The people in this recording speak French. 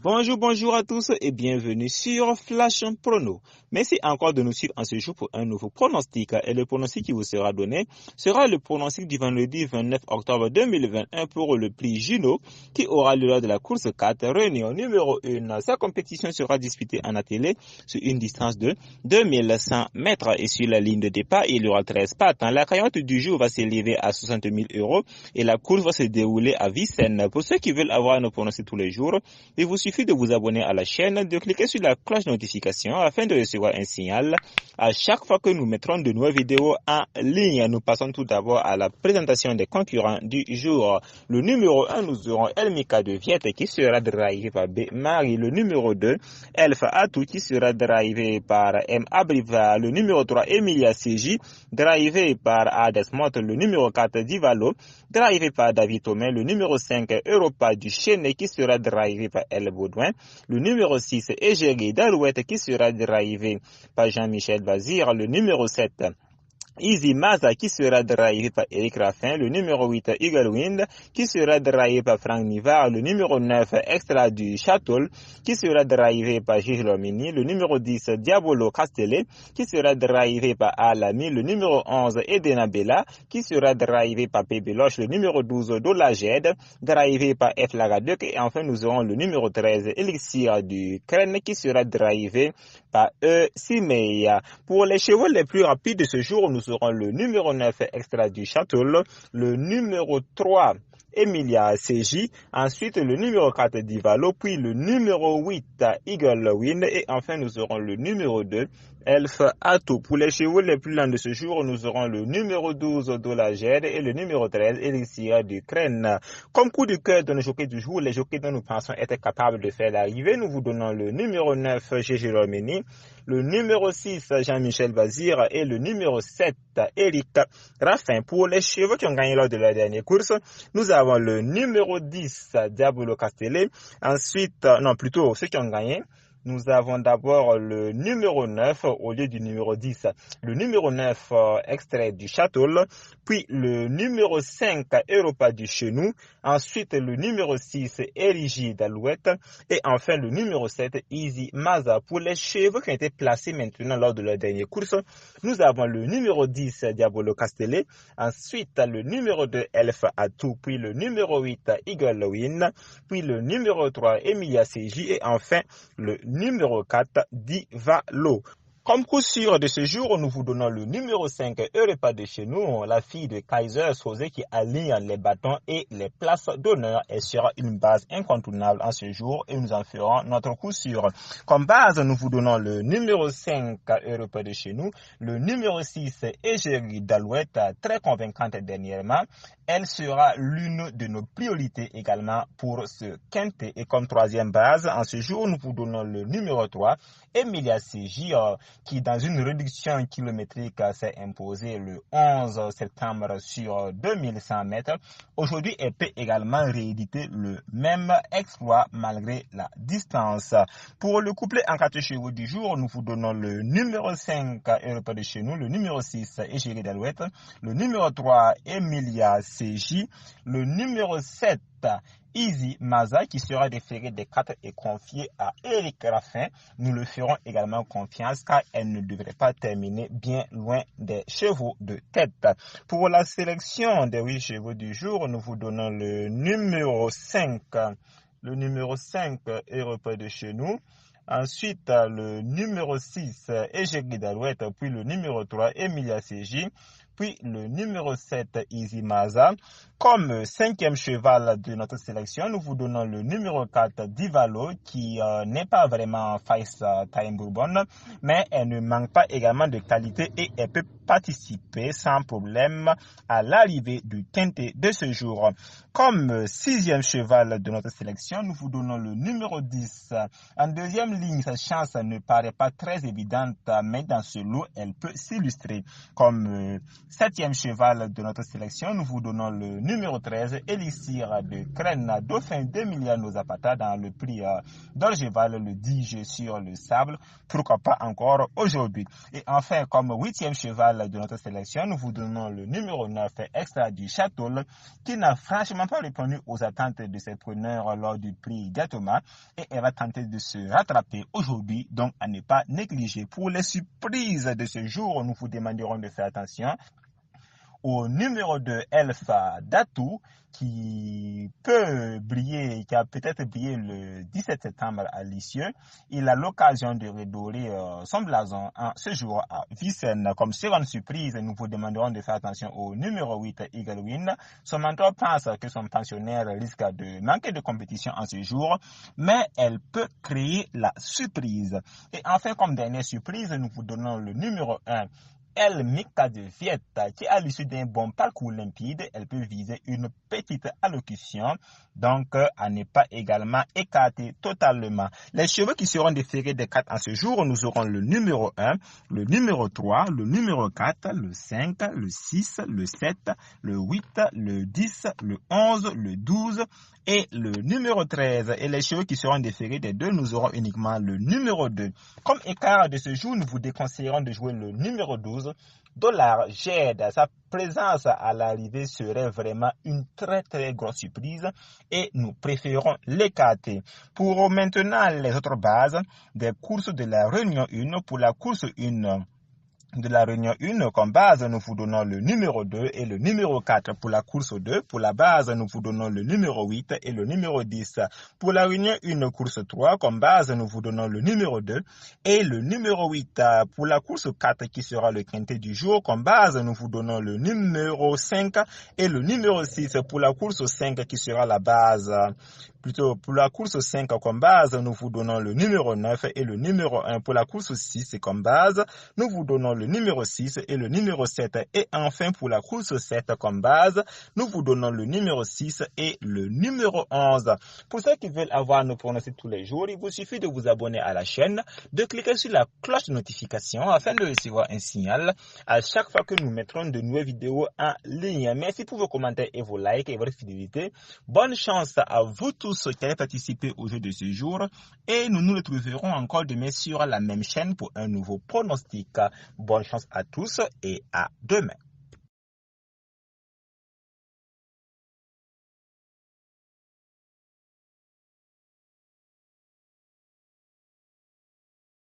Bonjour à tous et bienvenue sur Flash Prono. Merci encore de nous suivre en ce jour pour un nouveau pronostic. Et le pronostic qui vous sera donné sera le pronostic du vendredi 29 octobre 2021 pour le prix Juno qui aura lieu lors de la course 4, réunion numéro 1. Sa compétition sera disputée en attelé sur une distance de 2100 mètres et sur la ligne de départ, il y aura 13 partants. La cagnotte du jour va s'élever à 60 000 € et la course va se dérouler à Vincennes. Pour ceux qui veulent avoir nos pronostics tous les jours, il vous suffit de vous abonner à la chaîne, de cliquer sur la cloche de notification afin de recevoir un signal à chaque fois que nous mettrons de nouvelles vidéos en ligne. Nous passons tout d'abord à la présentation des concurrents du jour. Le numéro 1, nous aurons Elmika de Viette qui sera drivé par B. Marie. Le numéro 2, Elfa Atou qui sera drivé par M. Abriva. Le numéro 3, Emilia CJ, drivé par Adesmot. Le numéro 4, Divalo, drivé par David Thomain. Le numéro 5, Europa du Chêne qui sera drivé par El Baudouin. Le numéro 6, Égérie d'Alouette qui sera drivé par Jean-Michel Bazir. Le numéro 7, Easy Maza qui sera drivé par Eric Raffin. Le numéro 8, Eagle Wind qui sera drivé par Franck Nivard. Le numéro 9, Extra du Château qui sera drivé par Gilles Lomini. Le numéro 10, Diabolo Castellet qui sera drivé par Alami. Le numéro 11, Edena Bella qui sera drivé par Pébeloche. Le numéro 12, Dolaged drivé par F. Lagadec. Et enfin nous aurons le numéro 13, Elixir du Crène qui sera drivé par E. Simeya. Pour les chevaux les plus rapides de ce jour, nous aurons le numéro 9 Extra du Château, le numéro 3 Emilia CJ, ensuite le numéro 4 Divalo, puis le numéro 8 Eagle Wind et enfin nous aurons le numéro 2 Elf Atou. Pour les chevaux les plus lents de ce jour, nous aurons le numéro 12 Dolaged et le numéro 13 Elixir du Crène. Comme coup de cœur de nos jockeys du jour, les jockeys dont nous pensons être capables de faire l'arrivée, nous vous donnons le numéro 9 Gégé Romini, le numéro 6 Jean-Michel Bazir et le numéro 7 Eric Raffin. Pour les chevaux qui ont gagné lors de la dernière course, nous avons le numéro 10 Diabolo Castellet, ensuite, ceux qui ont gagné, nous avons d'abord le numéro 9 au lieu du numéro 10. Le numéro 9, extrait du Château, puis le numéro 5, Europa du Chenou, ensuite le numéro 6, Érigi d'Alouette, et enfin le numéro 7, Easy Maza. Pour les chevaux qui ont été placés maintenant lors de la dernière course, nous avons le numéro 10, Diabolo Castellet, ensuite le numéro 2, Elf Atou, puis le numéro 8, Eagle Win, puis le numéro 3, Emilia CJ, et enfin le numéro 4, Divalo. Comme coup sûr de ce jour, nous vous donnons le numéro 5, Europa de chez nous, la fille de Kaiser Sosé qui aligne les bâtons et les places d'honneur. Elle sera une base incontournable en ce jour et nous en ferons notre coup sûr. Comme base, nous vous donnons le numéro 5, Europa de chez nous, le numéro 6, Égérie d'Alouette, très convaincante dernièrement. Elle sera l'une de nos priorités également pour ce quintet. Et comme troisième base, en ce jour, nous vous donnons le numéro 3, Emilia CJ, qui dans une réduction kilométrique s'est imposée le 11 septembre sur 2100 mètres. Aujourd'hui, elle peut également rééditer le même exploit malgré la distance. Pour le couplet en 4 chevaux du jour, nous vous donnons le numéro 5, Europa de chez nous, le numéro 6, Égérie d'Alouette, le numéro 3, Emilia CJ, le numéro 7, Easy Maza qui sera déféré des 4 et confié à Eric Raffin. Nous le ferons également confiance car elle ne devrait pas terminer bien loin des chevaux de tête. Pour la sélection des 8 chevaux du jour, nous vous donnons le numéro 5. Le numéro 5 Europa de chez nous. Ensuite, le numéro 6, Égérie d'Alouette, puis le numéro 3, Emilia CJ, puis le numéro 7, Easy Maza. Comme cinquième cheval de notre sélection, nous vous donnons le numéro 4, Divalo, qui n'est pas vraiment Face Time Bourbon, mais elle ne manque pas également de qualité et elle peut participer sans problème à l'arrivée du quintet de ce jour. Comme sixième cheval de notre sélection, nous vous donnons le numéro 10. En deuxième ligne, sa chance ne paraît pas très évidente, mais dans ce lot, elle peut s'illustrer. Comme septième cheval de notre sélection, nous vous donnons le numéro 13, Elixir de Crène, Dauphin d'Emiliano Zapata dans le prix d'Orgeval le 10 juillet sur le sable. Pourquoi pas encore aujourd'hui. Et enfin, comme huitième cheval de notre sélection, nous vous donnons le numéro 9, Extra du Château, qui n'a franchement n'ont pas répondu aux attentes de ses preneurs lors du prix Gatoma et elle va tenter de se rattraper aujourd'hui, donc à ne pas négliger. Pour les surprises de ce jour, nous vous demanderons de faire attention au numéro 2, Elfa Datou, qui peut briller, qui a peut-être brillé le 17 septembre à Lisieux. Il a l'occasion de redorer son blason en ce jour à Vicenne. Comme seconde surprise, nous vous demanderons de faire attention au numéro 8, Eagle Win. Son mentor pense que son pensionnaire risque de manquer de compétition en ce jour, mais elle peut créer la surprise. Et enfin, comme dernière surprise, nous vous donnons le numéro 1, El Mika de Vietta, qui à l'issue d'un bon parcours limpide, elle peut viser une petite allocution, donc à ne pas également écarter totalement. Les chevaux qui seront déférés des 4 en ce jour, nous aurons le numéro 1, le numéro 3, le numéro 4, le 5, le 6, le 7, le 8, le 10, le 11, le 12 et le numéro 13. Et les chevaux qui seront déférés des 2, nous aurons uniquement le numéro 2. Comme écart de ce jour, nous vous déconseillerons de jouer le numéro 12. Dollar Jed, sa présence à l'arrivée serait vraiment une très grosse surprise et nous préférons l'écarter. Pour maintenant les autres bases des courses de la Réunion 1, pour la course 1 de la Réunion 1, comme base, nous vous donnons le numéro 2 et le numéro 4 pour la course 2. Pour la base, nous vous donnons le numéro 8 et le numéro 10. Pour la Réunion 1, course 3, comme base, nous vous donnons le numéro 2 et le numéro 8. Pour la course 4, qui sera le quintet du jour, comme base, nous vous donnons le numéro 5 et le numéro 6. Pour la course 5, qui sera la base, plutôt pour la course 5 comme base, nous vous donnons le numéro 9 et le numéro 1. Pour la course 6 comme base, nous vous donnons le numéro 6 et le numéro 7. Et enfin, pour la course 7 comme base, nous vous donnons le numéro 6 et le numéro 11. Pour ceux qui veulent avoir nos pronostics tous les jours, il vous suffit de vous abonner à la chaîne, de cliquer sur la cloche de notification afin de recevoir un signal à chaque fois que nous mettrons de nouvelles vidéos en ligne. Merci pour vos commentaires et vos likes et votre fidélité. Bonne chance à vous tous qui allez participer au jeu de ce jour et nous nous retrouverons encore demain sur la même chaîne pour un nouveau pronostic. Bonne chance à tous et à demain.